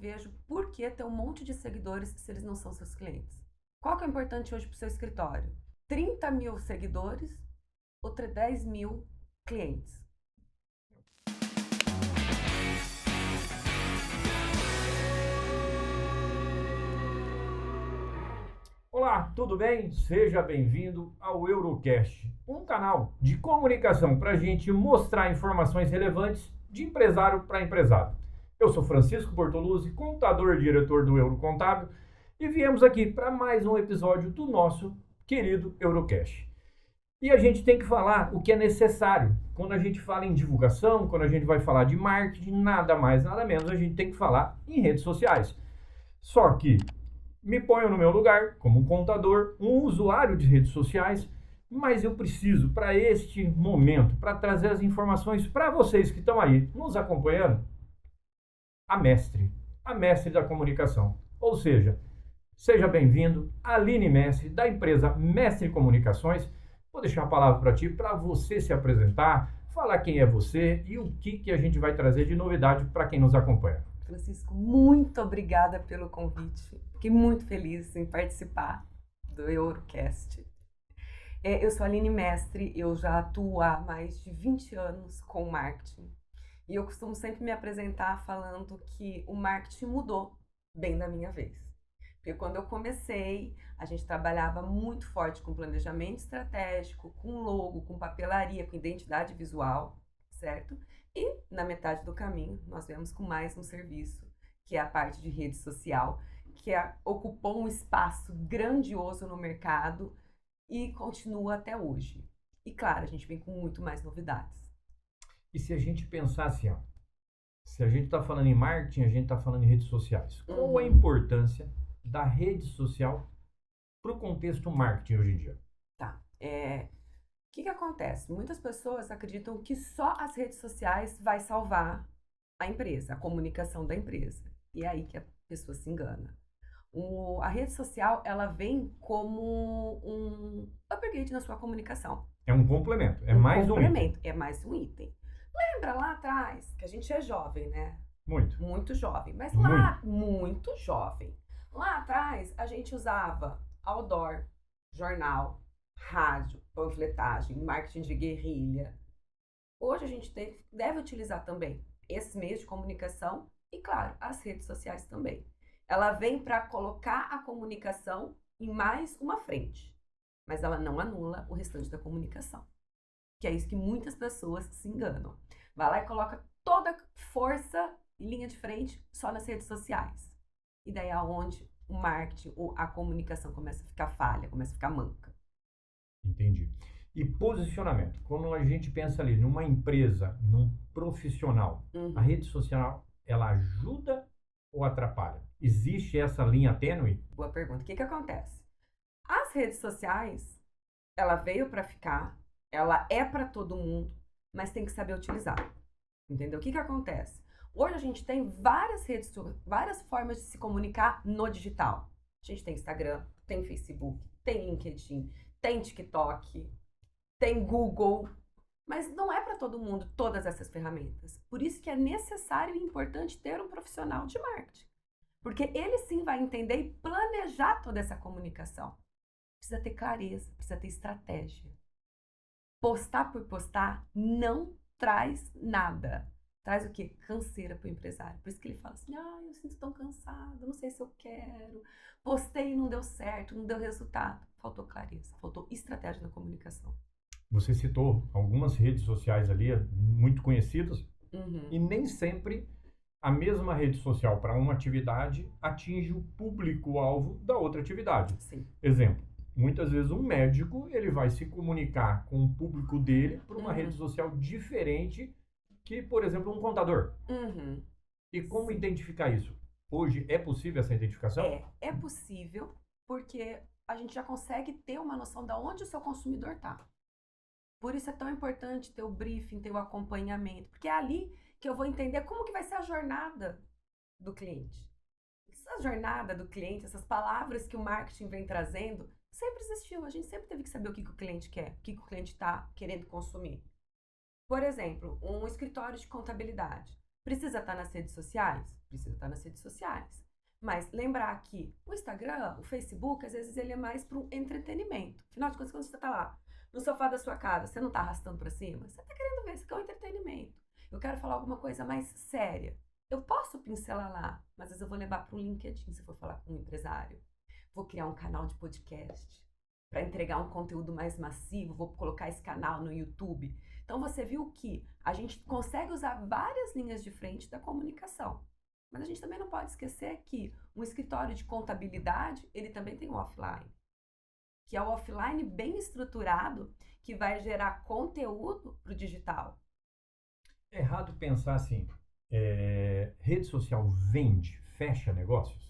vejo por que ter um monte de seguidores se eles não são seus clientes. Qual que é importante hoje para o seu escritório? 30 mil seguidores ou 10 mil clientes? Olá, tudo bem? Seja bem-vindo ao Eurocast, um canal de comunicação para a gente mostrar informações relevantes de empresário para empresário. Eu sou Francisco Bortoluzzi, contador e diretor do Eurocontábil, e viemos aqui para mais um episódio do nosso querido Eurocast. E a gente tem que falar o que é necessário. Quando a gente fala em divulgação, quando a gente vai falar de marketing, nada mais, nada menos, a gente tem que falar em redes sociais. Só que me ponho no meu lugar, como um contador, um usuário de redes sociais, mas eu preciso, para este momento, para trazer as informações para vocês que estão aí nos acompanhando, a mestre da comunicação. Ou seja bem-vindo, Aline Mestre, da empresa Mestre Comunicações. Vou deixar a palavra para ti, para você se apresentar, falar quem é você e o que a gente vai trazer de novidade para quem nos acompanha. Francisco, muito obrigada pelo convite. Fiquei muito feliz em participar do Eurocast. Eu sou a Aline Mestre, eu já atuo há mais de 20 anos com marketing. E eu costumo sempre me apresentar falando que o marketing mudou bem da minha vez. Porque quando eu comecei, a gente trabalhava muito forte com planejamento estratégico, com logo, com papelaria, com identidade visual, certo? E na metade do caminho, nós viemos com mais um serviço, que é a parte de rede social, que ocupou um espaço grandioso no mercado e continua até hoje. E claro, a gente vem com muito mais novidades. E se a gente pensar assim, ó, se a gente está falando em marketing, a gente está falando em redes sociais. Qual a importância da rede social para o contexto marketing hoje em dia? Tá. O que acontece? Muitas pessoas acreditam que só as redes sociais vai salvar a empresa, a comunicação da empresa. E é aí que a pessoa se engana. A rede social, ela vem como um upgrade na sua comunicação. É um complemento, é mais um item. É mais um item. Lembra lá atrás, que a gente é jovem, né? Muito. Muito jovem, mas lá, muito jovem. Lá atrás, a gente usava outdoor, jornal, rádio, panfletagem, marketing de guerrilha. Hoje a gente deve utilizar também esses meios de comunicação e, claro, as redes sociais também. Ela vem para colocar a comunicação em mais uma frente, mas ela não anula o restante da comunicação. Que é isso que muitas pessoas se enganam. Vai lá e coloca toda a força e linha de frente só nas redes sociais. E daí é onde o marketing ou a comunicação começa a ficar falha, começa a ficar manca. Entendi. E posicionamento. Quando a gente pensa ali numa empresa, num profissional, a rede social, ela ajuda ou atrapalha? Existe essa linha tênue? Boa pergunta. O que acontece? As redes sociais, ela veio para ficar, ela é para todo mundo, mas tem que saber utilizar. Entendeu? O que acontece? Hoje a gente tem várias redes, várias formas de se comunicar no digital. A gente tem Instagram, tem Facebook, tem LinkedIn, tem TikTok, tem Google, mas não é para todo mundo todas essas ferramentas. Por isso que é necessário e importante ter um profissional de marketing. Porque ele sim vai entender e planejar toda essa comunicação. Precisa ter clareza, precisa ter estratégia. Postar por postar não traz nada. Traz o quê? Canseira para o empresário. Por isso que ele fala assim, eu sinto tão cansado, não sei se eu quero. Postei e não deu certo, não deu resultado. Faltou clareza, faltou estratégia na comunicação. Você citou algumas redes sociais ali, muito conhecidas, e nem sempre a mesma rede social para uma atividade atinge o público-alvo da outra atividade. Sim. Exemplo, muitas vezes um médico ele vai se comunicar com o público dele por uma rede social diferente que, por exemplo, um contador. E como identificar isso? Hoje é possível essa identificação? É possível, porque a gente já consegue ter uma noção de onde o seu consumidor está. Por isso é tão importante ter o briefing, ter o acompanhamento, porque é ali que eu vou entender como que vai ser a jornada do cliente. Essa jornada do cliente, essas palavras que o marketing vem trazendo, sempre existiu. A gente sempre teve que saber o que o cliente quer, o que o cliente está querendo consumir. Por exemplo, um escritório de contabilidade. Precisa estar nas redes sociais? Precisa estar nas redes sociais. Mas lembrar que o Instagram, o Facebook, às vezes ele é mais para um entretenimento. Afinal de contas, quando você está lá no sofá da sua casa, você não está arrastando para cima, você está querendo ver, isso aqui é um entretenimento. Eu quero falar alguma coisa mais séria. Eu posso pincelar lá, mas às vezes eu vou levar para o LinkedIn se for falar com um empresário. Vou criar um canal de podcast para entregar um conteúdo mais massivo, vou colocar esse canal no YouTube. Então você viu que a gente consegue usar várias linhas de frente da comunicação. Mas a gente também não pode esquecer que um escritório de contabilidade, ele também tem um offline. Que é o offline bem estruturado, que vai gerar conteúdo para o digital. É errado pensar assim, rede social vende, fecha negócios?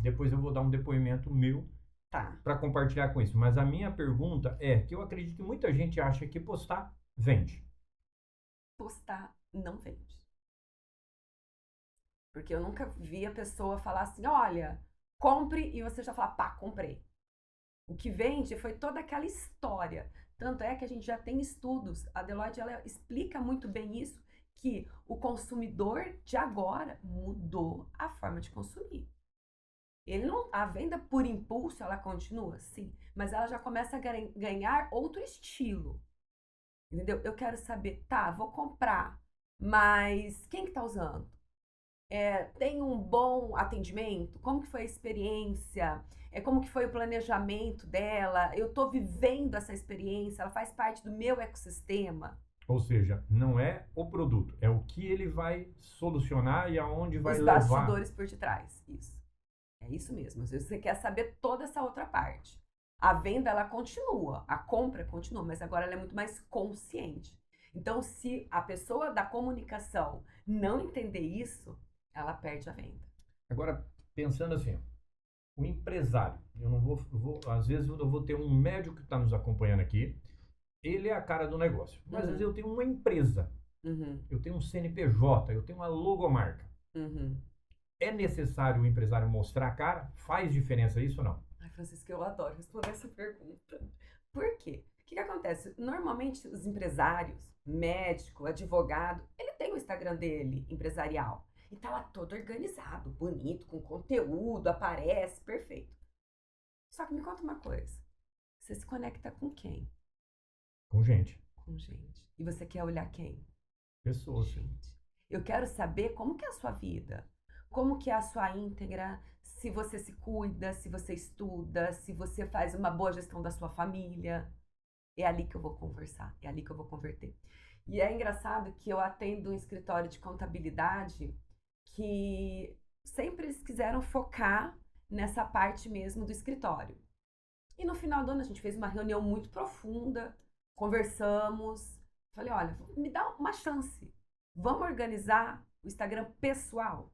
Depois eu vou dar um depoimento meu para compartilhar com isso. Mas a minha pergunta é que eu acredito que muita gente acha que postar vende. Postar não vende. Porque eu nunca vi a pessoa falar assim, olha, compre, e você já fala, pá, comprei. O que vende foi toda aquela história. Tanto é que a gente já tem estudos, a Deloitte ela explica muito bem isso, que o consumidor de agora mudou a forma de consumir. Ele não, a venda por impulso, ela continua, sim, mas ela já começa a ganhar outro estilo. Entendeu? Eu quero saber, tá, vou comprar, mas quem que tá usando? Tem um bom atendimento? Como que foi a experiência? Como que foi o planejamento dela? Eu tô vivendo essa experiência, ela faz parte do meu ecossistema. Ou seja, não é o produto, é o que ele vai solucionar e aonde vai Os levar. Os bastidores por detrás, isso. É isso mesmo. Às vezes você quer saber toda essa outra parte. A venda, ela continua, a compra continua, mas agora ela é muito mais consciente. Então, se a pessoa da comunicação não entender isso, ela perde a venda. Agora, pensando assim, o empresário, eu não vou às vezes eu vou ter um médico que está nos acompanhando aqui, ele é a cara do negócio, mas às vezes eu tenho uma empresa, eu tenho um CNPJ, eu tenho uma logomarca. É necessário o empresário mostrar a cara? Faz diferença isso ou não? Ai, Francisco, eu adoro responder essa pergunta. Por quê? O que acontece? Normalmente os empresários, médico, advogado, ele tem o Instagram dele, empresarial. E tá lá todo organizado, bonito, com conteúdo, aparece, perfeito. Só que me conta uma coisa. Você se conecta com quem? Com gente. Com gente. E você quer olhar quem? Pessoas. Gente. Eu quero saber como que é a sua vida. Como que é a sua íntegra, se você se cuida, se você estuda, se você faz uma boa gestão da sua família. É ali que eu vou conversar, é ali que eu vou converter. E é engraçado que eu atendo um escritório de contabilidade que sempre eles quiseram focar nessa parte mesmo do escritório. E no final do ano a gente fez uma reunião muito profunda, conversamos, falei, olha, me dá uma chance, vamos organizar o Instagram pessoal.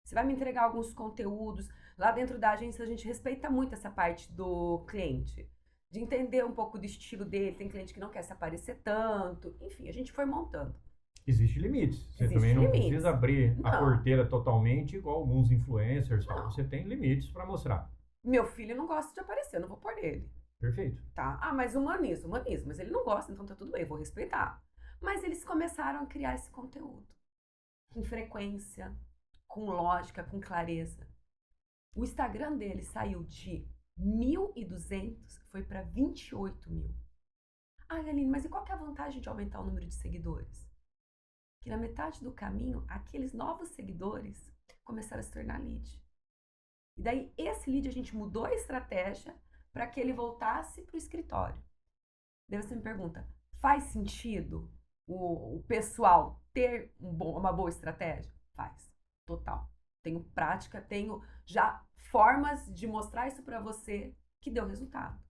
Você vai me entregar alguns conteúdos. Lá dentro da agência a gente respeita muito essa parte do cliente, de entender um pouco do estilo dele. Tem cliente que não quer se aparecer tanto, enfim, a gente foi montando. Existem limites. Você também não precisa abrir a porteira totalmente igual alguns influencers. Você tem limites para mostrar. Meu filho não gosta de aparecer, eu não vou pôr ele. Perfeito. Tá? Ah, mas humanismo. Mas ele não gosta, então tá tudo bem, eu vou respeitar. Mas eles começaram a criar esse conteúdo. Com frequência, com lógica, com clareza. O Instagram dele saiu de 1.200, foi para 28 mil. Ah, Aline, mas e qual que é a vantagem de aumentar o número de seguidores? Que na metade do caminho, aqueles novos seguidores começaram a se tornar lead. E daí, esse lead, a gente mudou a estratégia para que ele voltasse para o escritório. Daí você me pergunta, faz sentido o pessoal ter uma boa estratégia? Faz, total. Tenho prática, tenho já formas de mostrar isso para você que deu resultado.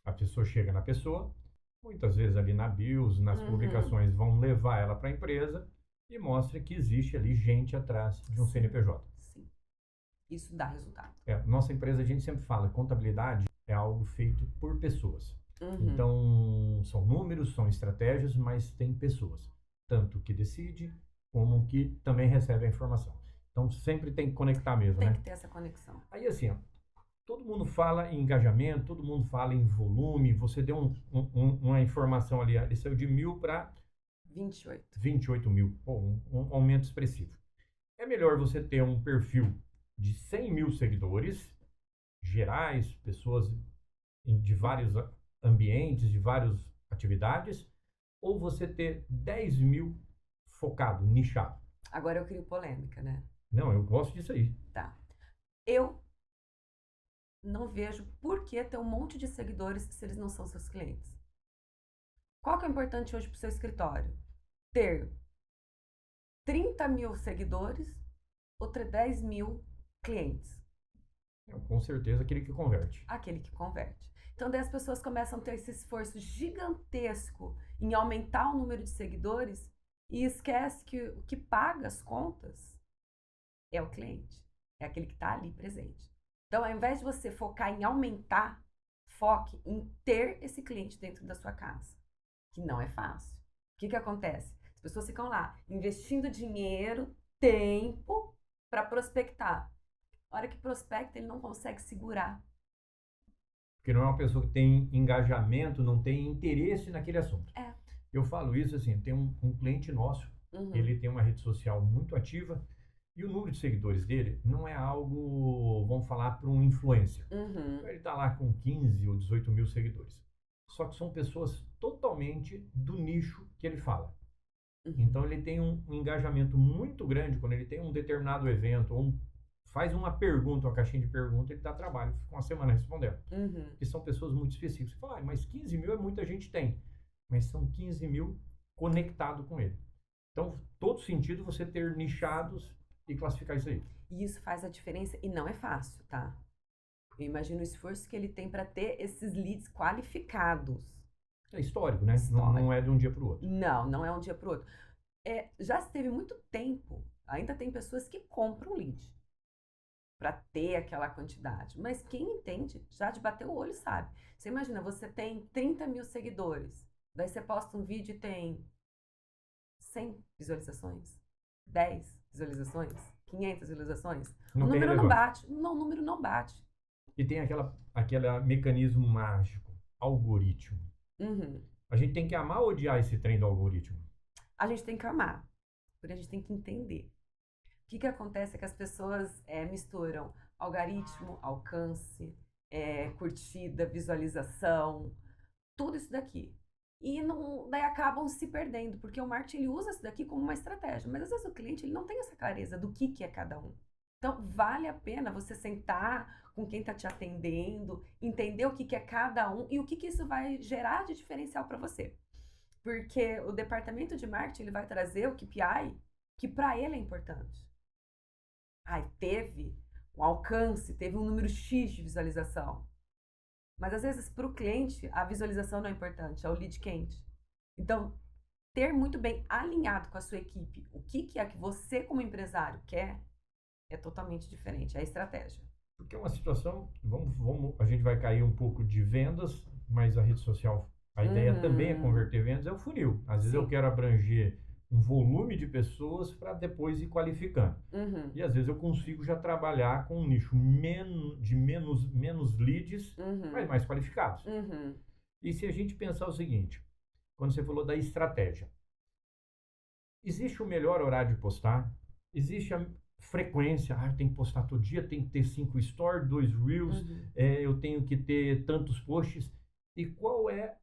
A pessoa chega na pessoa, muitas vezes ali na BIOS, nas publicações, vão levar ela para a empresa e mostra que existe ali gente atrás de um CNPJ. Sim, isso dá resultado. Nossa empresa, a gente sempre fala, contabilidade é algo feito por pessoas. Então, são números, são estratégias, mas tem pessoas. Tanto que decide, como que também recebe a informação. Então, sempre tem que conectar mesmo, né? Tem que ter essa conexão. Aí, assim, todo mundo fala em engajamento, todo mundo fala em volume. Você deu uma informação ali, ele saiu de 1.000 para 28. 28 mil. Pô, um aumento expressivo. É melhor você ter um perfil de 100 mil seguidores, gerais, pessoas de vários ambientes, de várias atividades, ou você ter 10 mil focado, nichado. Agora eu crio polêmica, né? Não, eu gosto disso aí. Tá. Eu não vejo por que ter um monte de seguidores se eles não são seus clientes. Qual que é importante hoje para o seu escritório? Ter 30 mil seguidores ou ter 10 mil clientes? Com certeza aquele que converte. Aquele que converte. Então, daí as pessoas começam a ter esse esforço gigantesco em aumentar o número de seguidores e esquece que o que paga as contas é o cliente, é aquele que está ali presente. Então, ao invés de você focar em aumentar, foque em ter esse cliente dentro da sua casa, que não é fácil. O que acontece? As pessoas ficam lá investindo dinheiro, tempo para prospectar. A hora que prospecta, ele não consegue segurar. Porque não é uma pessoa que tem engajamento, não tem interesse naquele assunto. É. Eu falo isso assim, tem um cliente nosso, ele tem uma rede social muito ativa e o número de seguidores dele não é algo, vamos falar, para um influencer. Ele está lá com 15 ou 18 mil seguidores. Só que são pessoas totalmente do nicho que ele fala. Então ele tem um engajamento muito grande quando ele tem um determinado evento ou faz uma pergunta, uma caixinha de pergunta, ele dá trabalho, fica uma semana respondendo. Porque são pessoas muito específicas. Você fala, mas 15 mil é muita gente tem. Mas são 15 mil conectados com ele. Então, todo sentido você ter nichados e classificar isso aí. E isso faz a diferença e não é fácil, tá? Eu imagino o esforço que ele tem para ter esses leads qualificados. É histórico, né? Não é de um dia para o outro. Não é um dia para o outro. Já se teve muito tempo, ainda tem pessoas que compram lead para ter aquela quantidade. Mas quem entende, já de bater o olho sabe. Você imagina, você tem 30 mil seguidores, daí você posta um vídeo e tem 100 visualizações, 10 visualizações, 500 visualizações. O número não bate. Não, o número não bate. E tem aquele mecanismo mágico, algoritmo. A gente tem que amar ou odiar esse trem do algoritmo? A gente tem que amar, porque a gente tem que entender. O que acontece é que as pessoas misturam algoritmo, alcance, curtida, visualização, tudo isso daqui. E daí acabam se perdendo, porque o marketing ele usa isso daqui como uma estratégia, mas às vezes o cliente ele não tem essa clareza do que é cada um. Então, vale a pena você sentar com quem está te atendendo, entender o que é cada um e o que isso vai gerar de diferencial para você. Porque o departamento de marketing ele vai trazer o KPI que para ele é importante. Teve um alcance, teve um número X de visualização. Mas às vezes para o cliente a visualização não é importante, é o lead quente. Então, ter muito bem alinhado com a sua equipe o que é que você como empresário quer é totalmente diferente, é a estratégia. Porque é uma situação, a gente vai cair um pouco de vendas, mas a rede social, a ideia também é converter vendas, é o funil. Às vezes eu quero abranger um volume de pessoas para depois ir qualificando. E às vezes eu consigo já trabalhar com um nicho de menos leads, mas mais qualificados. E se a gente pensar o seguinte, quando você falou da estratégia, existe o melhor horário de postar, existe a frequência, eu tenho que postar todo dia, tem que ter 5 stories, 2 reels, eu tenho que ter tantos posts. E qual é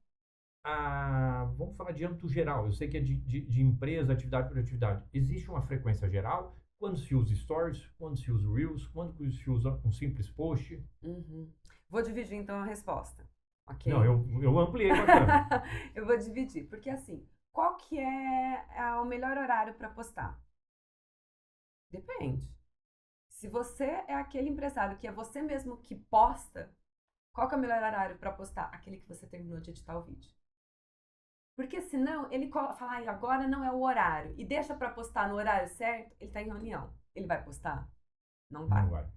vamos falar de âmbito geral, eu sei que é de empresa, atividade por atividade. Existe uma frequência geral? Quando se usa stories? Quando se usa reels? Quando se usa um simples post? Vou dividir então a resposta. Okay? Não, eu ampliei bastante. Eu vou dividir, porque assim, qual que é o melhor horário para postar? Depende. Se você é aquele empresário que é você mesmo que posta, qual que é o melhor horário para postar? Aquele que você terminou de editar o vídeo. Porque senão ele fala, agora não é o horário, e deixa para postar no horário certo, ele está em reunião. Ele vai postar? Não vai. Não vai.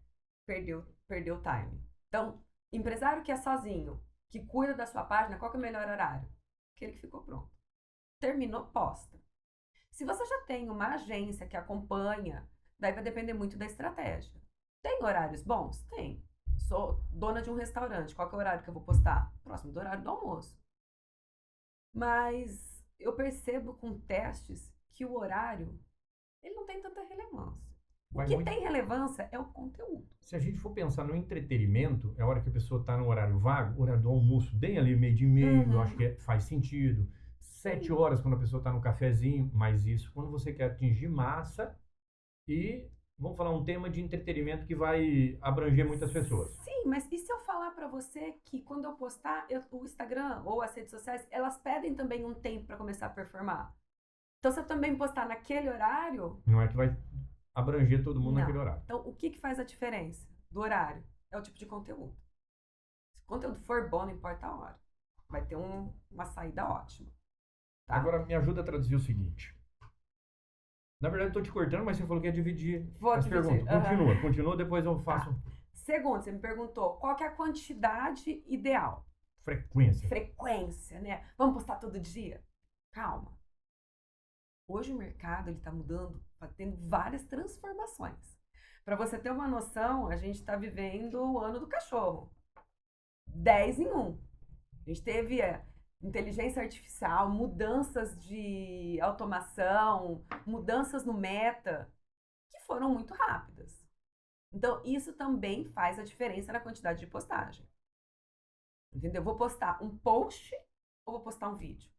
Perdeu o time. Então, empresário que é sozinho, que cuida da sua página, qual que é o melhor horário? Aquele que ficou pronto. Terminou, posta. Se você já tem uma agência que acompanha, daí vai depender muito da estratégia. Tem horários bons? Tem. Sou dona de um restaurante, qual que é o horário que eu vou postar? Próximo do horário do almoço. Mas eu percebo com testes que o horário, ele não tem tanta relevância. O que tem relevância é o conteúdo. Se a gente for pensar no entretenimento, é a hora que a pessoa está no horário vago, horário do almoço, bem ali, meio de meio, eu acho que faz sentido. 7 horas quando a pessoa está no cafezinho, mas isso quando você quer atingir massa e vamos falar um tema de entretenimento que vai abranger muitas pessoas. Sim, mas e se eu falar para você que quando eu postar, o Instagram ou as redes sociais, elas pedem também um tempo para começar a performar? Então, se eu também postar naquele horário... Não é que vai abranger todo mundo Não. naquele horário. Então, o que faz a diferença do horário? É o tipo de conteúdo. Se o conteúdo for bom, não importa a hora. Vai ter uma saída ótima. Tá? Agora, me ajuda a traduzir o seguinte. Na verdade, estou te cortando, mas você falou que ia dividir as perguntas. Continua, depois eu faço... Tá. Segundo, você me perguntou qual que é a quantidade ideal. Frequência, né? Vamos postar todo dia? Calma. Hoje o mercado está mudando, está tendo várias transformações. Para você ter uma noção, a gente está vivendo o ano do cachorro. 10 em 1. A gente teve inteligência artificial, mudanças de automação, mudanças no meta, que foram muito rápidas. Então, isso também faz a diferença na quantidade de postagem. Entendeu? Vou postar um post ou vou postar um vídeo?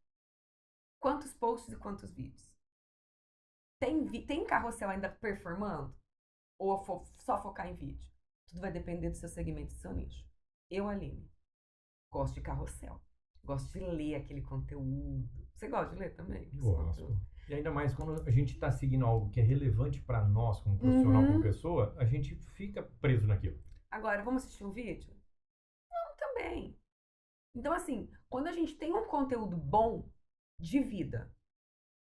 Quantos posts e quantos vídeos? Tem carrossel ainda performando? Ou só focar em vídeo? Tudo vai depender do seu segmento, do seu nicho. Eu, Aline, gosto de carrossel. Gosto de ler aquele conteúdo. Você gosta de ler também? Gosto. E ainda mais quando a gente está seguindo algo que é relevante para nós, como profissional, como pessoa, a gente fica preso naquilo. Agora, vamos assistir um vídeo? Não, também. Então, assim, quando a gente tem um conteúdo bom de vida,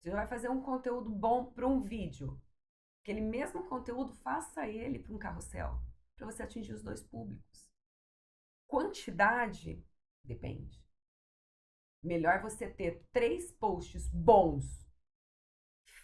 você vai fazer um conteúdo bom para um vídeo. Aquele mesmo conteúdo, faça ele para um carrossel, para você atingir os dois públicos. Quantidade, depende. Melhor você ter 3 posts bons,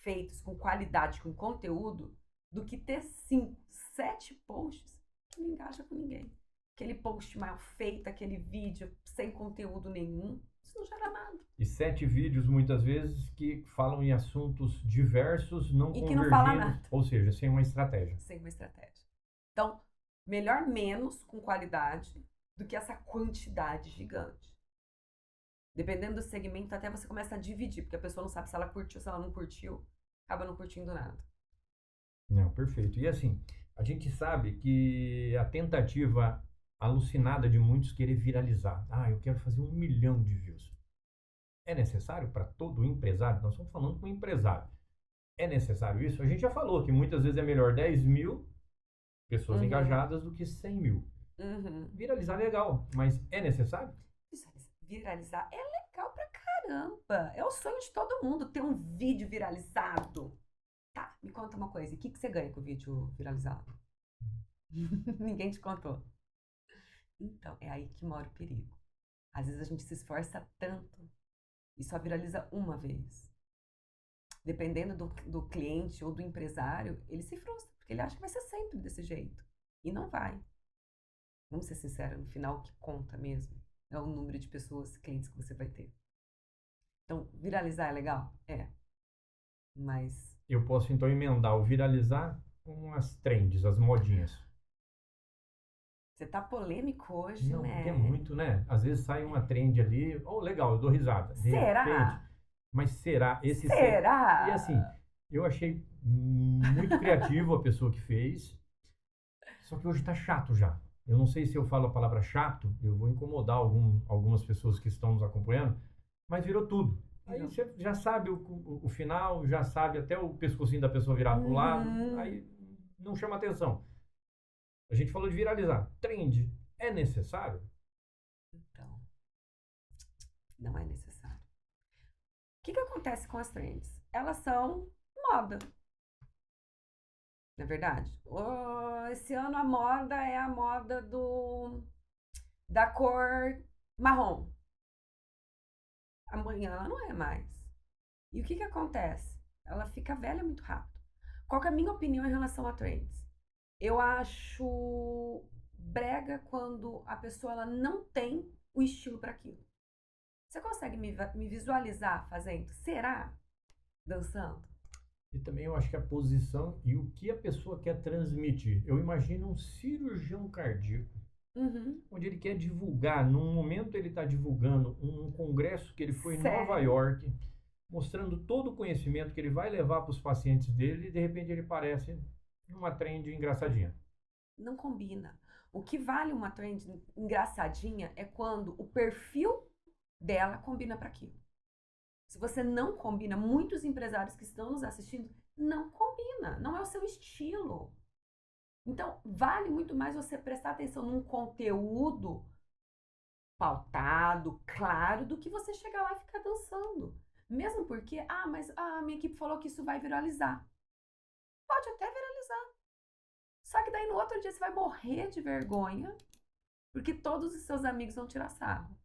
feitos com qualidade, com conteúdo, do que ter 5, 7 posts que não engaja com ninguém. Aquele post mal feito, aquele vídeo sem conteúdo nenhum, isso não gera nada. E 7 vídeos, muitas vezes, que falam em assuntos diversos, não convergindo. E que não fala nada. Ou seja, sem uma estratégia. Sem uma estratégia. Então, melhor menos com qualidade do que essa quantidade gigante. Dependendo do segmento, até você começa a dividir, porque a pessoa não sabe se ela curtiu, se ela não curtiu, acaba não curtindo nada. Não, perfeito. E assim, a gente sabe que a tentativa alucinada de muitos querer viralizar. Eu quero fazer 1 milhão de views. É necessário para todo empresário? Nós estamos falando com um empresário. É necessário isso? A gente já falou que muitas vezes é melhor 10 mil pessoas engajadas do que 100 mil. Viralizar é legal, mas é necessário? Viralizar é legal pra caramba. É o sonho de todo mundo ter um vídeo viralizado. Tá, me conta uma coisa. E o que você ganha com o vídeo viralizado? Ninguém te contou. Então, é aí que mora o perigo. Às vezes a gente se esforça tanto e só viraliza uma vez. Dependendo do cliente ou do empresário, ele se frustra, porque ele acha que vai ser sempre desse jeito. E não vai. Vamos ser sinceros, no final o que conta mesmo é o número de pessoas, clientes que você vai ter. Então, viralizar é legal? É. Mas... eu posso então emendar o viralizar com as trends, as modinhas. Você tá polêmico hoje, não, né? É muito, né? Às vezes sai uma trend ali, legal, eu dou risada. Será? Repente, mas será? Será? E assim, eu achei muito criativo a pessoa que fez, só que hoje tá chato já. Eu não sei se eu falo a palavra chato, eu vou incomodar algumas pessoas que estão nos acompanhando, mas virou tudo. Aí você já sabe o final, já sabe até o pescocinho da pessoa virar para o lado, aí não chama atenção. A gente falou de viralizar. Trend é necessário? Então, não é necessário. O que acontece com as trends? Elas são moda. Não é verdade? Esse ano a moda é a moda da cor marrom. Amanhã ela não é mais. E o que acontece? Ela fica velha muito rápido. Qual que é a minha opinião em relação a trends? Eu acho brega quando a pessoa ela não tem o estilo para aquilo. Você consegue me visualizar fazendo? Será? Dançando? E também eu acho que a posição e o que a pessoa quer transmitir. Eu imagino um cirurgião cardíaco, Uhum. onde ele quer divulgar, num momento ele está divulgando um congresso que ele foi em Nova Sério? York, mostrando todo o conhecimento que ele vai levar para os pacientes dele, e de repente ele parece numa trend engraçadinha. Não combina. O que vale uma trend engraçadinha é quando o perfil dela combina para aquilo. Se você não combina, muitos empresários que estão nos assistindo não combina, não é o seu estilo. Então, vale muito mais você prestar atenção num conteúdo pautado, claro, do que você chegar lá e ficar dançando. Mesmo porque, mas a minha equipe falou que isso vai viralizar. Pode até viralizar. Só que daí no outro dia você vai morrer de vergonha, porque todos os seus amigos vão tirar sarro.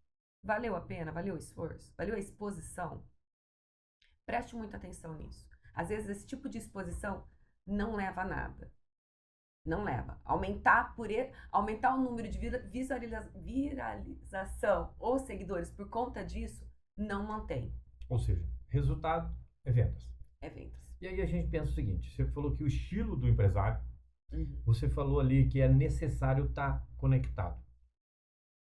Valeu a pena? Valeu o esforço? Valeu a exposição? Preste muita atenção nisso. Às vezes esse tipo de exposição não leva a nada. Não leva. Aumentar o número de viralização ou seguidores por conta disso não mantém. Ou seja, resultado é vendas. É vendas. E aí a gente pensa o seguinte, você falou que o estilo do empresário, Uhum. você falou ali que é necessário estar conectado.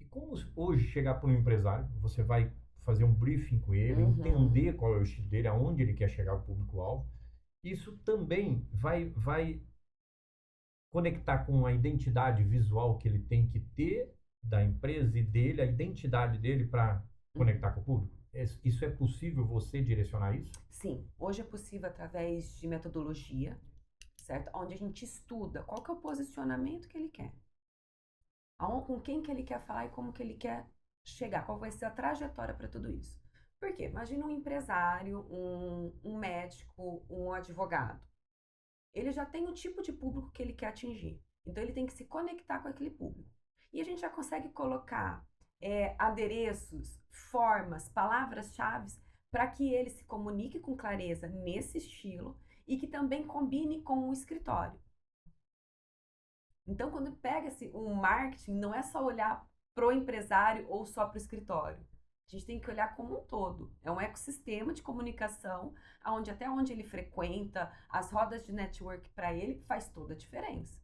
E como hoje chegar para um empresário, você vai fazer um briefing com ele, Uhum. entender qual é o estilo dele, aonde ele quer chegar ao público-alvo. Isso também vai conectar com a identidade visual que ele tem que ter da empresa e dele, a identidade dele para conectar com o público. Isso é possível você direcionar isso? Sim, hoje é possível através de metodologia, certo? Onde a gente estuda qual que é o posicionamento que ele quer. Com quem que ele quer falar e como que ele quer chegar, qual vai ser a trajetória para tudo isso. Por quê? Imagina um empresário, um médico, um advogado. Ele já tem o tipo de público que ele quer atingir. Então, ele tem que se conectar com aquele público. E a gente já consegue colocar adereços, formas, palavras-chave para que ele se comunique com clareza nesse estilo e que também combine com o escritório. Então, quando pega-se um marketing, não é só olhar para o empresário ou só para o escritório. A gente tem que olhar como um todo. É um ecossistema de comunicação, até onde ele frequenta, as rodas de network para ele faz toda a diferença.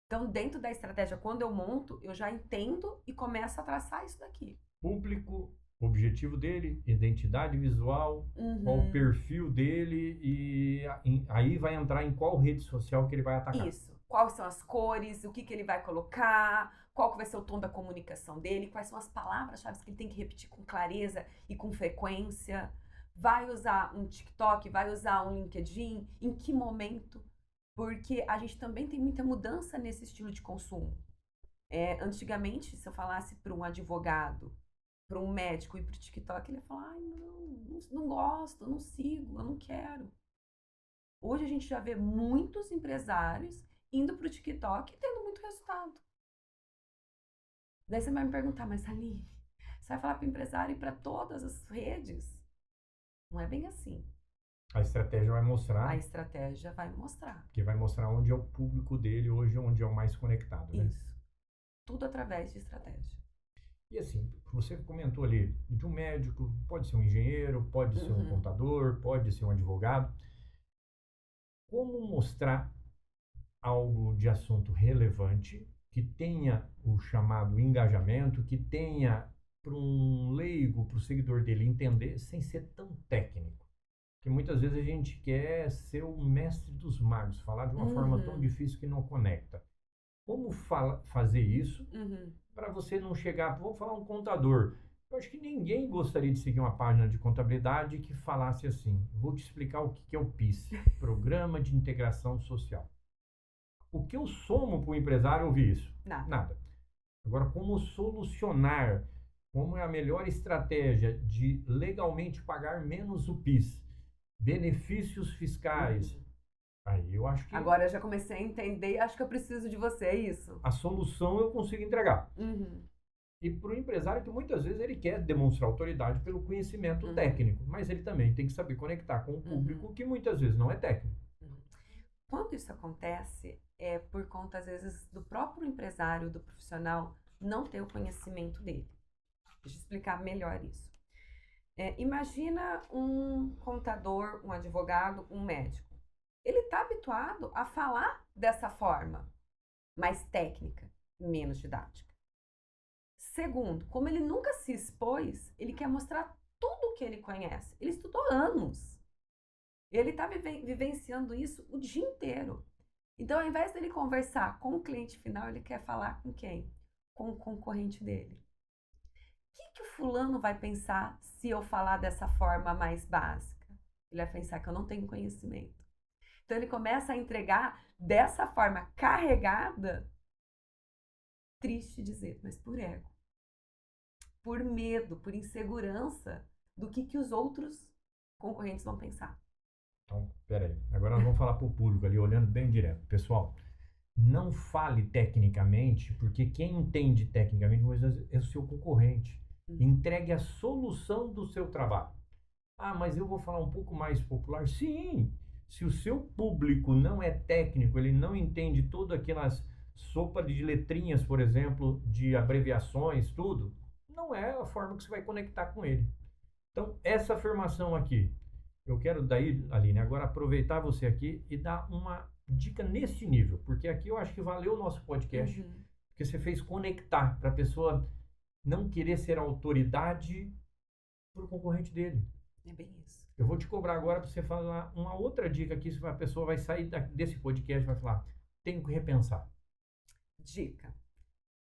Então, dentro da estratégia, quando eu monto, eu já entendo e começo a traçar isso daqui. Público, objetivo dele, identidade visual, qual o perfil dele e aí vai entrar em qual rede social que ele vai atacar. Isso. Quais são as cores, o que ele vai colocar, qual que vai ser o tom da comunicação dele, quais são as palavras-chave que ele tem que repetir com clareza e com frequência. Vai usar um TikTok, vai usar um LinkedIn, em que momento? Porque a gente também tem muita mudança nesse estilo de consumo. Antigamente, se eu falasse para um advogado, para um médico e para o TikTok, ele ia falar, não gosto, não sigo, eu não quero. Hoje a gente já vê muitos empresários indo para o TikTok e tendo muito resultado. Daí você vai me perguntar, mas Aline, você vai falar para o empresário e para todas as redes? Não é bem assim. A estratégia vai mostrar. A estratégia vai mostrar. Que vai mostrar onde é o público dele hoje, onde é o mais conectado, né? Isso. Tudo através de estratégia. E assim, você comentou ali de um médico, pode ser um engenheiro, pode ser um contador, pode ser um advogado. Como mostrar algo de assunto relevante, que tenha o chamado engajamento, que tenha para um leigo, para o seguidor dele entender, sem ser tão técnico. Porque muitas vezes a gente quer ser o mestre dos magos, falar de uma forma tão difícil que não conecta. Como fazer isso para você não chegar, vamos falar um contador. Eu acho que ninguém gostaria de seguir uma página de contabilidade que falasse assim, vou te explicar o que é o PIS, Programa de Integração Social. O que eu somo para o empresário ouvir isso? Nada. Agora, como solucionar, como é a melhor estratégia de legalmente pagar menos o PIS, benefícios fiscais, aí eu acho que... Agora eu já comecei a entender, acho que eu preciso de você, é isso? A solução eu consigo entregar. E para o empresário que muitas vezes ele quer demonstrar autoridade pelo conhecimento técnico, mas ele também tem que saber conectar com o público que muitas vezes não é técnico. Quando isso acontece, é por conta, às vezes, do próprio empresário, do profissional, não ter o conhecimento dele. Deixa eu explicar melhor isso. Imagina um contador, um advogado, um médico. Ele está habituado a falar dessa forma, mais técnica, menos didática. Segundo, como ele nunca se expôs, ele quer mostrar tudo o que ele conhece. Ele estudou anos. Ele está vivenciando isso o dia inteiro. Então, ao invés dele conversar com o cliente final, ele quer falar com quem? Com o concorrente dele. O que o fulano vai pensar se eu falar dessa forma mais básica? Ele vai pensar que eu não tenho conhecimento. Então, ele começa a entregar dessa forma carregada, triste dizer, mas por ego. Por medo, por insegurança do que os outros concorrentes vão pensar. Então, peraí. Agora nós vamos falar para o público ali, olhando bem direto. Pessoal, não fale tecnicamente, porque quem entende tecnicamente é o seu concorrente. Entregue a solução do seu trabalho. Ah, mas eu vou falar um pouco mais popular. Sim, se o seu público não é técnico, ele não entende todas aquelas sopa de letrinhas, por exemplo, de abreviações, tudo, não é a forma que você vai conectar com ele. Então, essa afirmação aqui, eu quero daí, Aline, agora aproveitar você aqui e dar uma dica nesse nível, porque aqui eu acho que valeu o nosso podcast, porque você fez conectar para a pessoa não querer ser autoridade para o concorrente dele. É bem isso. Eu vou te cobrar agora para você falar uma outra dica aqui, se a pessoa vai sair desse podcast e vai falar, tenho que repensar. Dica.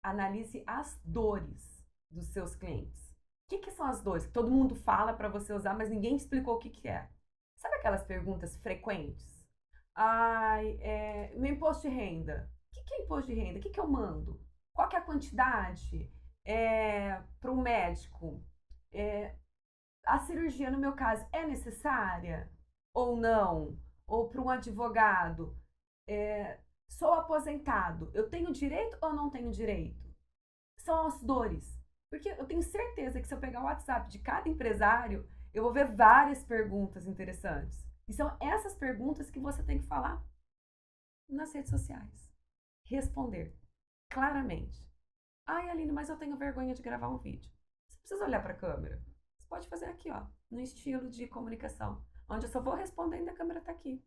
Analise as dores dos seus clientes. O que são as dores? Que todo mundo fala para você usar, mas ninguém te explicou o que é. Sabe aquelas perguntas frequentes? Meu imposto de renda. O que é imposto de renda? O que eu mando? Qual que é a quantidade para o médico? A cirurgia, no meu caso, é necessária ou não? Ou para um advogado? Sou aposentado. Eu tenho direito ou não tenho direito? São as dores. Porque eu tenho certeza que se eu pegar o WhatsApp de cada empresário, eu vou ver várias perguntas interessantes. E são essas perguntas que você tem que falar nas redes sociais. Responder claramente. Ai, Aline, mas eu tenho vergonha de gravar um vídeo. Você precisa olhar para a câmera. Você pode fazer aqui, ó, no estilo de comunicação, onde eu só vou respondendo e a câmera está aqui.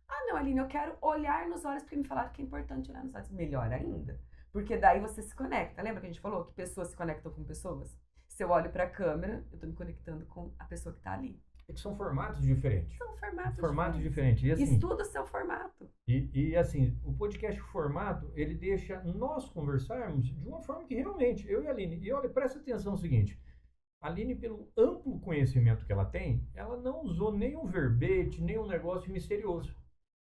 Ah, não, Aline, eu quero olhar nos olhos porque me falaram que é importante olhar nos olhos. Melhor ainda. Porque daí você se conecta. Lembra que a gente falou que pessoas se conectam com pessoas? Se eu olho para a câmera, eu estou me conectando com a pessoa que está ali. É que são formatos diferentes. São formatos diferentes. E, assim, estuda o seu formato. E assim, o podcast formato, ele deixa nós conversarmos de uma forma que realmente, eu e a Aline, e olha, presta atenção no seguinte, a Aline, pelo amplo conhecimento que ela tem, ela não usou nenhum verbete, nenhum negócio misterioso.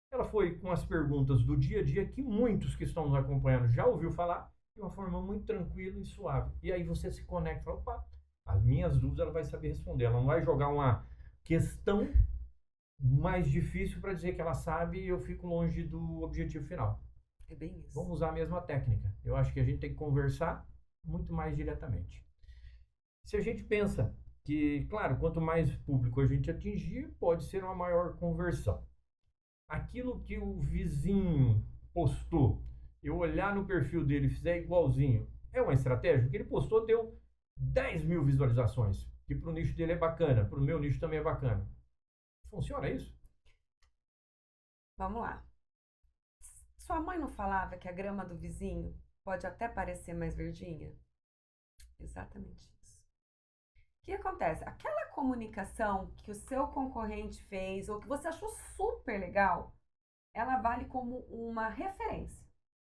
Ela foi com as perguntas do dia a dia que muitos que estão nos acompanhando já ouviu falar de uma forma muito tranquila e suave. E aí você se conecta e fala, opa, as minhas dúvidas ela vai saber responder. Ela não vai jogar uma questão mais difícil para dizer que ela sabe e eu fico longe do objetivo final. É bem isso. Vamos usar a mesma técnica. Eu acho que a gente tem que conversar muito mais diretamente. Se a gente pensa que, claro, quanto mais público a gente atingir, pode ser uma maior conversão. Aquilo que o vizinho postou, eu olhar no perfil dele e fizer igualzinho, é uma estratégia? O que ele postou deu 10 mil visualizações, que para o nicho dele é bacana, para o meu nicho também é bacana. Funciona isso? Vamos lá. Sua mãe não falava que a grama do vizinho pode até parecer mais verdinha? Exatamente isso. O que acontece? Aquela comunicação que o seu concorrente fez ou que você achou super legal, ela vale como uma referência.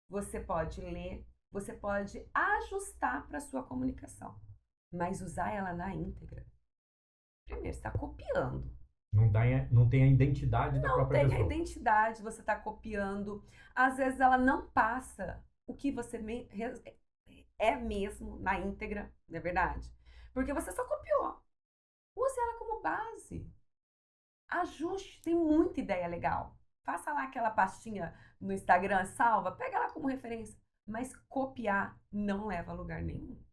Você pode ler, você pode ajustar para a sua comunicação, mas usar ela na íntegra. Primeiro, você está copiando. Não tem a identidade da própria pessoa. Não tem a identidade, você está copiando. Às vezes ela não passa o que você é mesmo na íntegra, não é verdade? Porque você só copiou. Use ela como base. Ajuste, tem muita ideia legal. Faça lá aquela pastinha no Instagram, salva, pega ela como referência. Mas copiar não leva a lugar nenhum.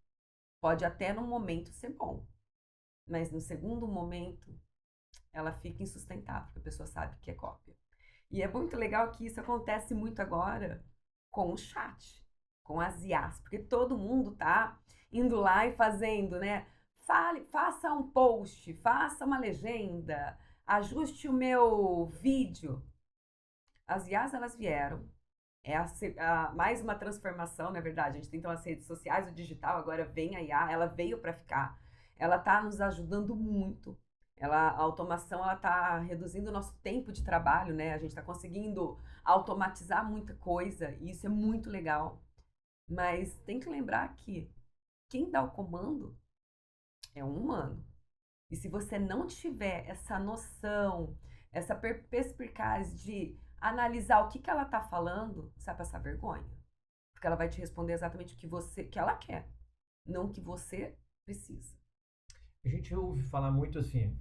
Pode até no momento ser bom, mas no segundo momento ela fica insustentável, porque a pessoa sabe que é cópia. E é muito legal que isso acontece muito agora com o chat, com as IAs, porque todo mundo tá indo lá e fazendo, né? faça um post, faça uma legenda, ajuste o meu vídeo. As IAs, elas vieram. Mais uma transformação, na verdade. A gente tem então as redes sociais, o digital, agora vem a IA, ela veio para ficar. Ela está nos ajudando muito. A automação está reduzindo o nosso tempo de trabalho, né? A gente está conseguindo automatizar muita coisa e isso é muito legal. Mas tem que lembrar que quem dá o comando é um humano. E se você não tiver essa noção, essa perspicácia de analisar o que ela está falando, você vai passar vergonha. Porque ela vai te responder exatamente o que ela quer, não o que você precisa. A gente ouve falar muito assim,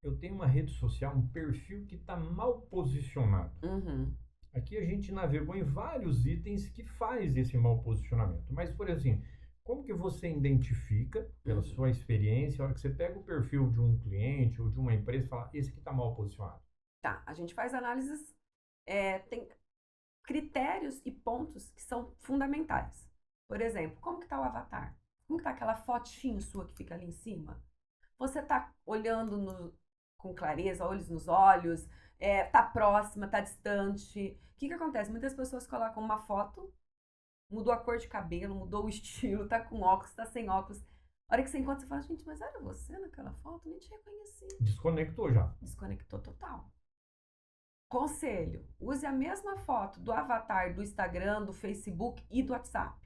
eu tenho uma rede social, um perfil que está mal posicionado. Uhum. Aqui a gente navegou em vários itens que faz esse mau posicionamento. Mas, por exemplo, como que você identifica, pela sua experiência, a hora que você pega o perfil de um cliente ou de uma empresa e fala, esse aqui está mal posicionado? Tá, a gente faz análises, tem critérios e pontos que são fundamentais. Por exemplo, como que está o avatar? Como que está aquela fotinho sua que fica ali em cima? Você está olhando com clareza, olhos nos olhos, tá próxima, tá distante. O que acontece? Muitas pessoas colocam uma foto, mudou a cor de cabelo, mudou o estilo, tá com óculos, tá sem óculos. A hora que você encontra, você fala, gente, mas era você naquela foto? Nem te reconheci. Desconectou já. Desconectou total. Conselho, use a mesma foto do avatar do Instagram, do Facebook e do WhatsApp.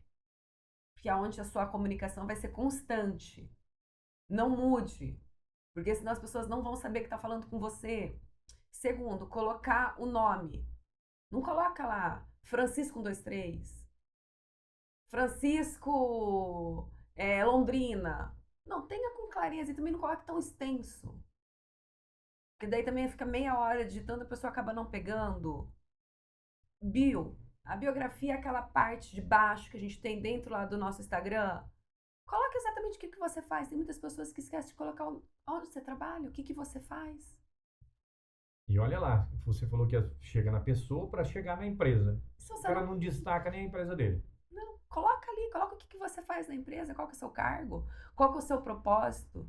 Que é onde a sua comunicação vai ser constante. Não mude, porque senão as pessoas não vão saber que está falando com você. Segundo, colocar o nome. Não coloca lá Francisco 123, Francisco Londrina. Não, tenha com clareza e também não coloque tão extenso. Porque daí também fica meia hora digitando, a pessoa acaba não pegando. Bio. A biografia é aquela parte de baixo que a gente tem dentro lá do nosso Instagram. Coloque exatamente o que você faz. Tem muitas pessoas que esquecem de colocar onde você trabalha, o que você faz. E olha lá, você falou que chega na pessoa para chegar na empresa. O cara não destaca nem a empresa dele. Não, coloca ali, coloca o que você faz na empresa, qual que é o seu cargo, qual que é o seu propósito.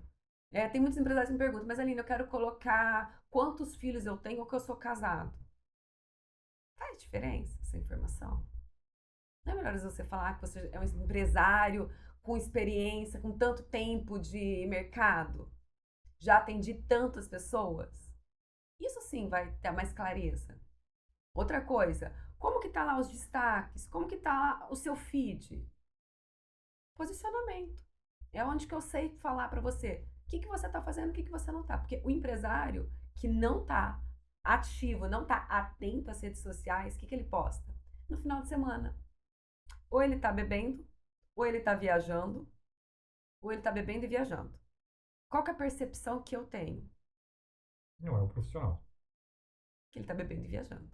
Tem muitos empresários que me perguntam, mas Aline, eu quero colocar quantos filhos eu tenho ou que eu sou casado. Faz diferença essa informação? Não é melhor você falar que você é um empresário com experiência, com tanto tempo de mercado? Já atendi tantas pessoas? Isso sim vai ter mais clareza. Outra coisa, como que tá lá os destaques? Como que tá o seu feed? Posicionamento. É onde que eu sei falar para você o que você tá fazendo, o que você não tá. Porque o empresário que não tá ativo, não tá atento às redes sociais, o que ele posta? No final de semana. Ou ele tá bebendo, ou ele tá viajando, ou ele tá bebendo e viajando. Qual que é a percepção que eu tenho? Não é o profissional. Que ele tá bebendo e viajando.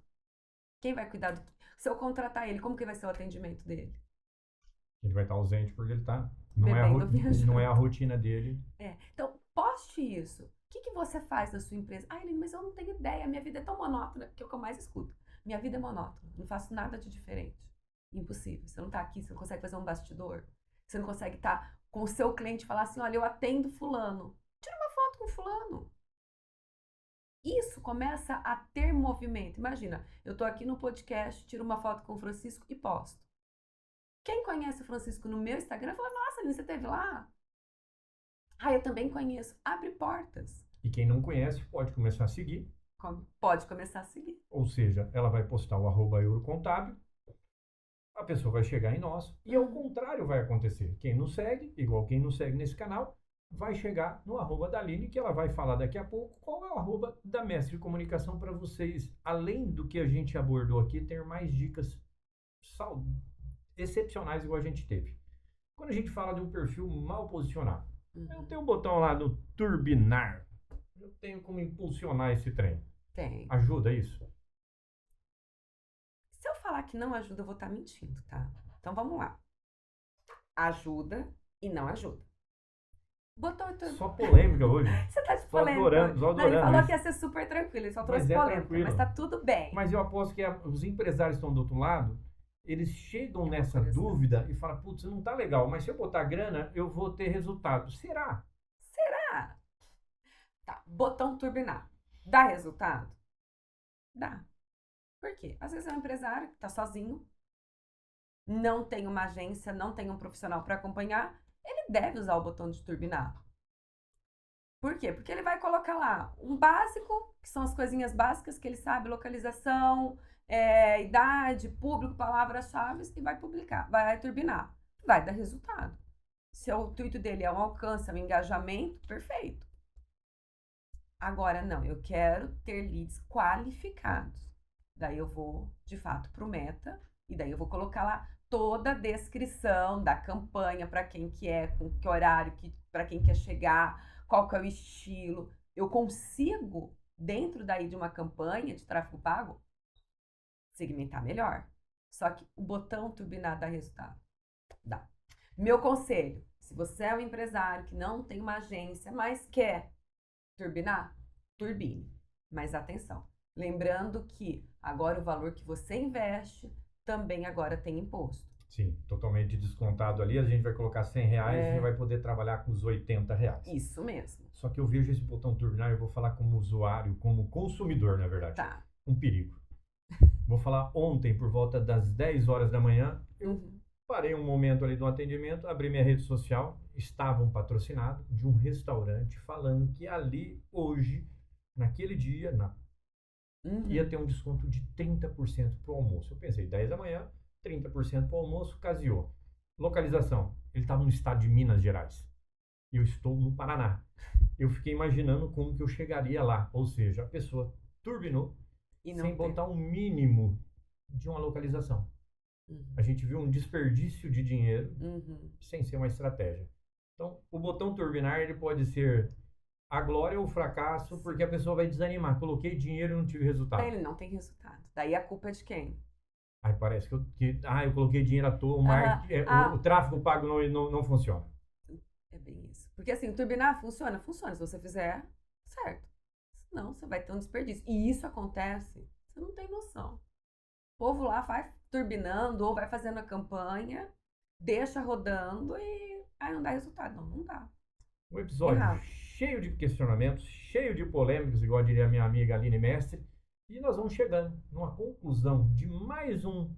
Quem vai cuidar do... Se eu contratar ele, como que vai ser o atendimento dele? Ele vai estar ausente porque ele tá... Não é a rotina dele. Então, poste isso. O que você faz na sua empresa? Aline, mas eu não tenho ideia. Minha vida é tão monótona, que é o que eu mais escuto. Minha vida é monótona. Não faço nada de diferente. Impossível. Você não tá aqui, você não consegue fazer um bastidor. Você não consegue estar com o seu cliente e falar assim, olha, eu atendo fulano. Tira uma foto com fulano. Isso começa a ter movimento. Imagina, eu tô aqui no podcast, tiro uma foto com o Francisco e posto. Quem conhece o Francisco no meu Instagram fala, nossa, Aline, você esteve lá? Eu também conheço. Abre portas. E quem não conhece pode começar a seguir. Pode começar a seguir. Ou seja, ela vai postar o @eurocontábil, a pessoa vai chegar em nós e ao contrário vai acontecer. Quem não segue, igual quem não segue nesse canal, vai chegar no @da Aline, que ela vai falar daqui a pouco qual é o @da Mestre de Comunicação para vocês, além do que a gente abordou aqui, ter mais dicas excepcionais igual a gente teve. Quando a gente fala de um perfil mal posicionado, eu tenho um botão lá no turbinar. Eu tenho como impulsionar esse trem. Tem. Ajuda isso? Se eu falar que não ajuda, eu vou estar mentindo, tá? Então vamos lá. Ajuda e não ajuda. Só polêmica hoje. Você tá de polêmica. Só adorando. Ele falou que ia ser super tranquilo, ele só trouxe polêmica, tranquilo. mas tá tudo bem. Mas eu aposto que os empresários estão do outro lado, eles chegam nessa dúvida e falam, putz, não tá legal, mas se eu botar grana, eu vou ter resultado. Será? Ah, tá. Botão turbinar. Dá resultado? Dá. Por quê? Às vezes é um empresário que está sozinho, não tem uma agência, não tem um profissional para acompanhar, ele deve usar o botão de turbinar. Por quê? Porque ele vai colocar lá um básico, que são as coisinhas básicas que ele sabe, localização, idade, público, palavras-chave, e vai publicar, vai turbinar. Vai dar resultado. Se o intuito dele é um alcance, é um engajamento, perfeito. Agora, não, eu quero ter leads qualificados. Daí eu vou, de fato, para o Meta, e daí eu vou colocar lá toda a descrição da campanha, para quem que é, com que horário, para quem quer chegar, qual que é o estilo. Eu consigo, dentro daí de uma campanha de tráfego pago, segmentar melhor. Só que o botão turbinar dá resultado. Dá. Meu conselho, se você é um empresário que não tem uma agência, mas quer turbinar, turbine. Mas atenção, lembrando que agora o valor que você investe também agora tem imposto. Sim, totalmente descontado ali. A gente vai colocar R$100 e vai poder trabalhar com os R$80. Isso mesmo. Só que eu vejo esse botão turbinar, eu vou falar como usuário, como consumidor, na verdade. Tá. Um perigo. Vou falar ontem, por volta das 10 horas da manhã, eu parei um momento ali do atendimento, abri minha rede social, estava um patrocinado de um restaurante falando que ali, hoje, naquele dia, ia ter um desconto de 30% para o almoço. Eu pensei, 10 da manhã, 30% para o almoço, caseou. Localização, ele estava no estado de Minas Gerais. Eu estou no Paraná. Eu fiquei imaginando como que eu chegaria lá. Ou seja, a pessoa turbinou sem botar um mínimo de uma localização. A gente viu um desperdício de dinheiro sem ser uma estratégia. Então, o botão turbinar, ele pode ser a glória ou o fracasso, porque a pessoa vai desanimar. Coloquei dinheiro e não tive resultado. Daí ele não tem resultado. Daí a culpa é de quem? Aí parece que eu coloquei dinheiro à toa, o tráfego pago não funciona. É bem isso. Porque assim, turbinar funciona? Funciona. Se você fizer, certo. Senão, você vai ter um desperdício. E isso acontece, você não tem noção. O povo lá vai turbinando ou vai fazendo a campanha, deixa rodando e aí não dá resultado. Não dá. Um episódio cheio de questionamentos, cheio de polêmicas, igual diria a minha amiga Aline Mestre, e nós vamos chegando numa conclusão de mais um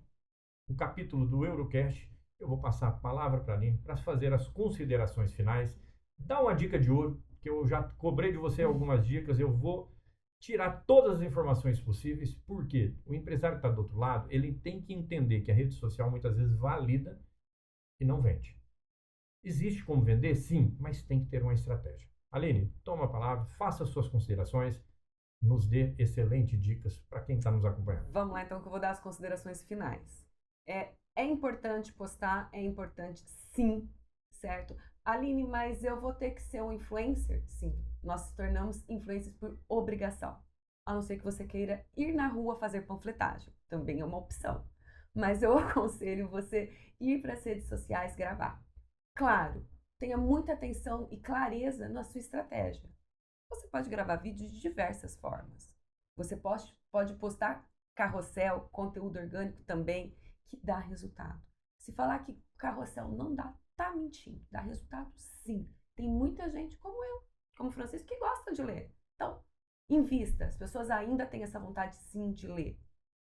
capítulo do Eurocast. Eu vou passar a palavra para a Aline para fazer as considerações finais, dar uma dica de ouro, que eu já cobrei de você algumas dicas, eu vou tirar todas as informações possíveis, porque o empresário que está do outro lado, ele tem que entender que a rede social muitas vezes valida e não vende. Existe como vender? Sim, mas tem que ter uma estratégia. Aline, toma a palavra, faça as suas considerações, nos dê excelentes dicas para quem está nos acompanhando. Vamos lá, então, que eu vou dar as considerações finais. É importante postar, é importante sim, certo? Aline, mas eu vou ter que ser um influencer? Sim, nós nos tornamos influencers por obrigação. A não ser que você queira ir na rua fazer panfletagem. Também é uma opção. Mas eu aconselho você ir para as redes sociais gravar. Claro, tenha muita atenção e clareza na sua estratégia. Você pode gravar vídeos de diversas formas. Você pode postar carrossel, conteúdo orgânico também, que dá resultado. Se falar que carrossel não dá, tá mentindo. Dá resultado sim. Tem muita gente como eu, como o Francisco, que gosta de ler. Então, invista. As pessoas ainda têm essa vontade sim de ler.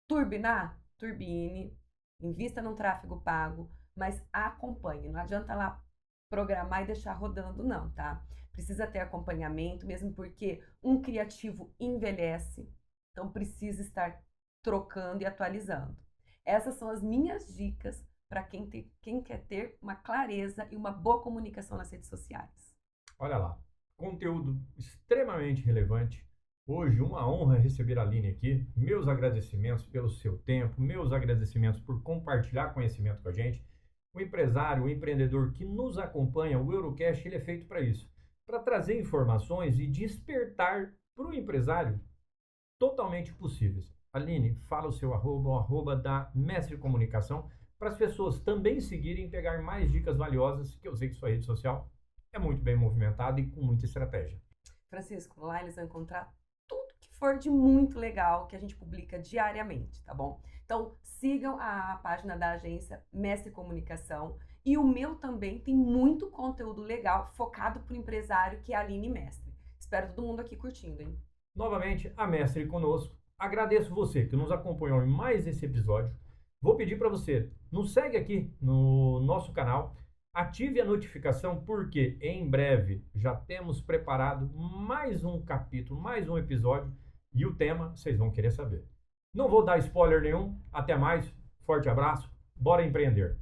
Turbinar? Turbine. Invista num tráfego pago, mas acompanhe. Não adianta lá programar e deixar rodando, não, tá? Precisa ter acompanhamento, mesmo porque um criativo envelhece. Então, precisa estar trocando e atualizando. Essas são as minhas dicas para quem quer ter uma clareza e uma boa comunicação nas redes sociais. Olha lá, conteúdo extremamente relevante. Hoje, uma honra receber a Aline aqui. Meus agradecimentos pelo seu tempo, meus agradecimentos por compartilhar conhecimento com a gente. O empresário, o empreendedor que nos acompanha, o Eurocast, ele é feito para isso. Para trazer informações e despertar para o empresário totalmente possíveis. Aline, fala o seu arroba, o arroba da Mestre Comunicação, para as pessoas também seguirem e pegar mais dicas valiosas, que eu sei que sua rede social é muito bem movimentada e com muita estratégia. Francisco, lá eles vão encontrar tudo que for de muito legal que a gente publica diariamente, tá bom? Então, sigam a página da agência Mestre Comunicação e o meu também tem muito conteúdo legal focado para o empresário, que é a Aline Mestre. Espero todo mundo aqui curtindo, hein? Novamente, a Mestre conosco. Agradeço você que nos acompanhou em mais esse episódio. Vou pedir para você, nos segue aqui no nosso canal, ative a notificação, porque em breve já temos preparado mais um capítulo, mais um episódio, e o tema vocês vão querer saber. Não vou dar spoiler nenhum. Até mais. Forte abraço. Bora empreender.